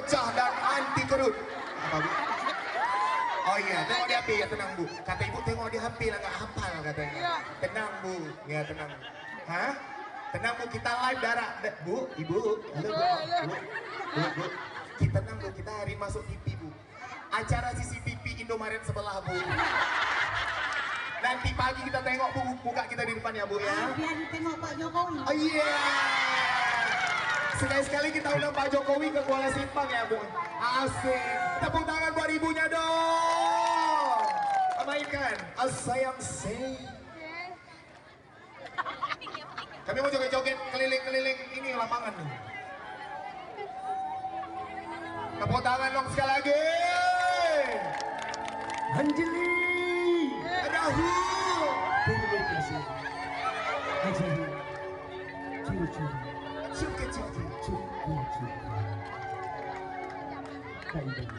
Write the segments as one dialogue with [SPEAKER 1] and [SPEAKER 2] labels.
[SPEAKER 1] pecah dan anti kerut. Apa Bu? Oh iya, tengok di HP ya, tenang Bu. Kata ibu tengok di HP lah, nggak hafal katanya. Tenang Bu, ya tenang. Hah? Tenang Bu, kita live darah. Bu, ibu, halo Bu. Kita tenang Bu, kita hari masuk TV Bu. Acara CCTV Indomaret sebelah Bu. Nanti pagi kita tengok Bu, buka kita di depan ya Bu ya.
[SPEAKER 2] Biar ditengok Pak Jokowi.
[SPEAKER 1] Oh iya. Sekali-sekali kita undang Pak Jokowi ke Kuala Simpang ya Bu. Asik. Tepuk tangan buat ibunya dong. Mainkan sayang say. Kami mau joget-joget keliling-keliling ini lapangan nih. Tepuk tangan dong sekali lagi.
[SPEAKER 3] Anjali.
[SPEAKER 1] Adahu.
[SPEAKER 3] Terima kasih. Anjali. Curi-curi.
[SPEAKER 1] Cuk-cuk.
[SPEAKER 3] Curi-curi. Baik-baik.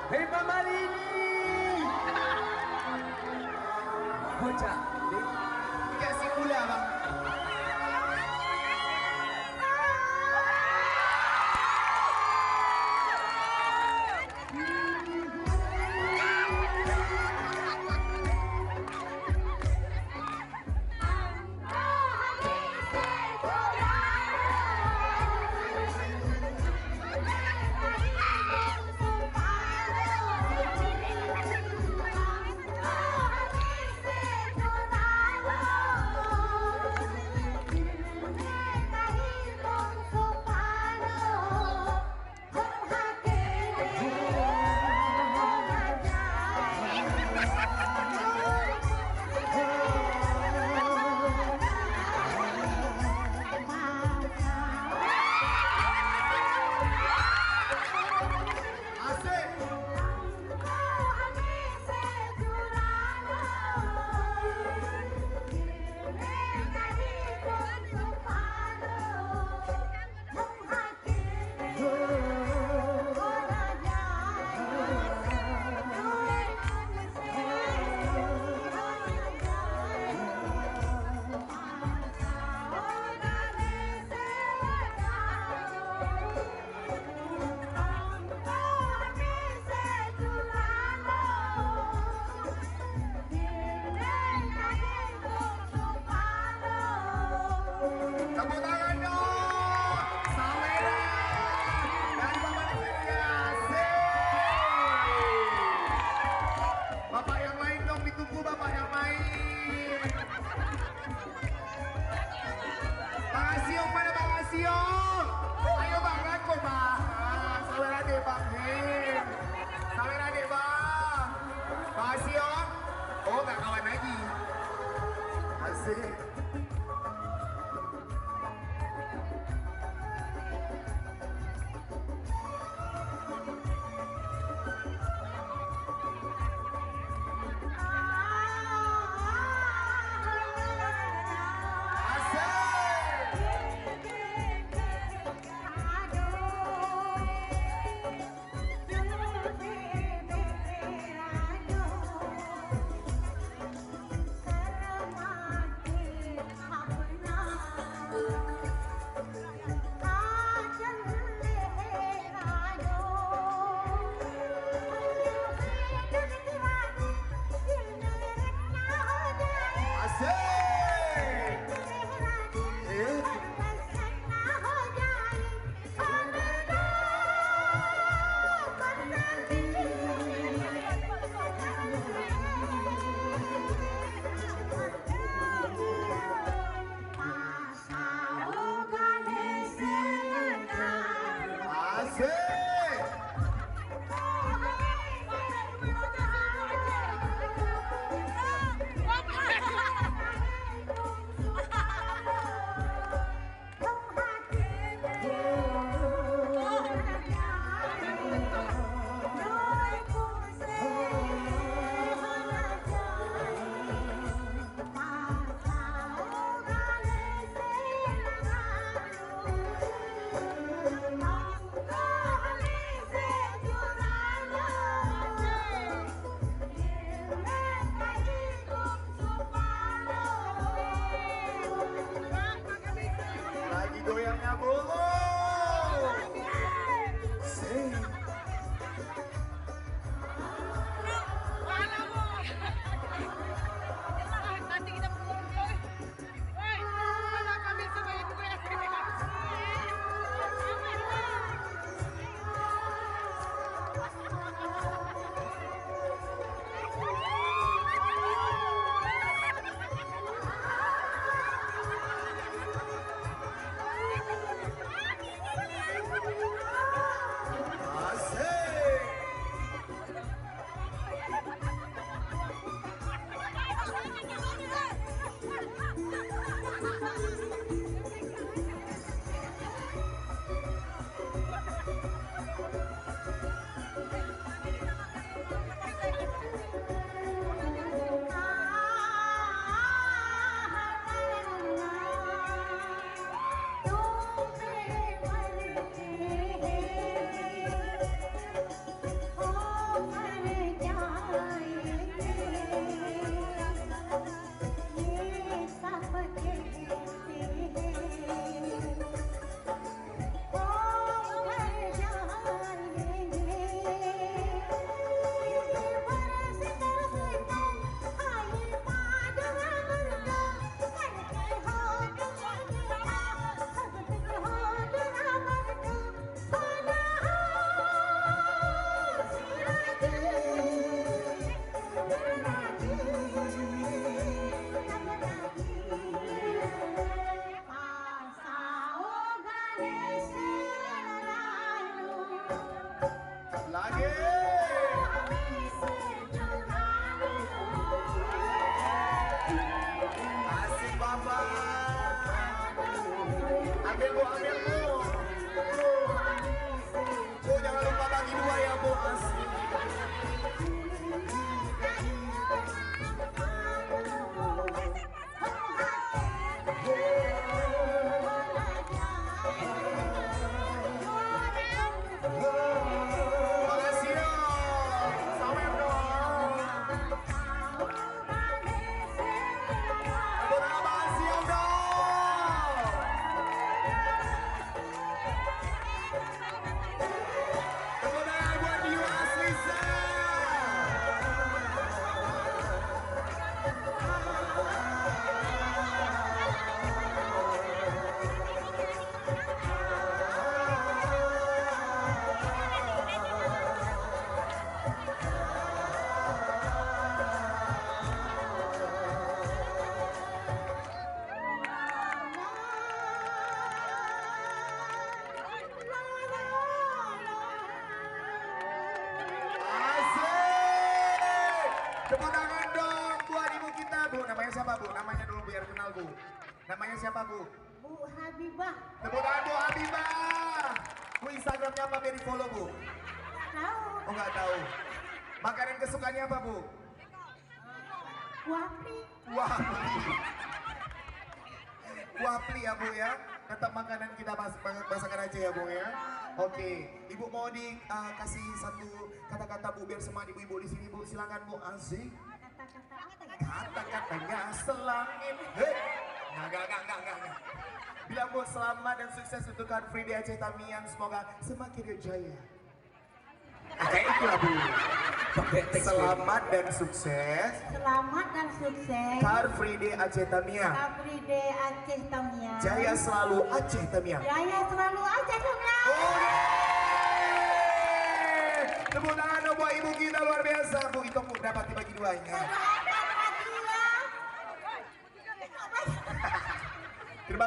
[SPEAKER 3] Hei Mama Lini. Bocah.
[SPEAKER 1] Kasih gula Bang. Oh, nggak kawan lagi. Asik. goyangnya Bu. Sing.
[SPEAKER 2] Nanti kita berkumpul. Woi, mana kami semua itu ya.
[SPEAKER 1] Lagi. Asik Bapak. Ambil Bu, ambil Bu. Bu jangan lupa bagi dua ya Bu. Asik. Makasih dong. Sawer dong. Tepuk tangan Bang Siom dong. Tepuk tangan buat Dio Aslisa. Asik. Tepuk tangan dong buat ibu kita Bu. Namanya siapa Bu? Namanya dulu biar kenal Bu. Namanya siapa Bu?
[SPEAKER 2] Bu Habibah,
[SPEAKER 1] Tepuk tangan Bu Habibah. Bu Instagramnya apa biar di follow Bu?
[SPEAKER 2] tahu
[SPEAKER 1] Oh nggak tahu. Makanan kesukaannya apa Bu?
[SPEAKER 2] Wapi,
[SPEAKER 1] Wapli. Wapli ya Bu ya. Tetap makanan kita masakan aja ya Bu ya. Oke, Ibu mau dikasih satu kata-kata Bu biar semua ibu-ibu di sini Bu. Silakan Bu. Asik.
[SPEAKER 2] kata-kata apa ya?
[SPEAKER 1] Kata-katanya selangit. Hei. Enggak. Bilang Bu selamat dan sukses untuk Car Free Day Aceh Tamiang. Semoga semakin berjaya. Kayak itu lah Bu.
[SPEAKER 3] Pakai teks
[SPEAKER 1] Selamat dan sukses
[SPEAKER 2] Selamat dan sukses.
[SPEAKER 1] Car Free Day Aceh Tamiang.
[SPEAKER 2] Capri de Aceh Tamiang.
[SPEAKER 1] Jaya selalu Aceh Tamiang.
[SPEAKER 2] Jaya selalu Aceh Tamiang.
[SPEAKER 1] Oke. Tepuk tangan dong buat ibu kita luar biasa. Bu itu Bu dapat dibagi duanya.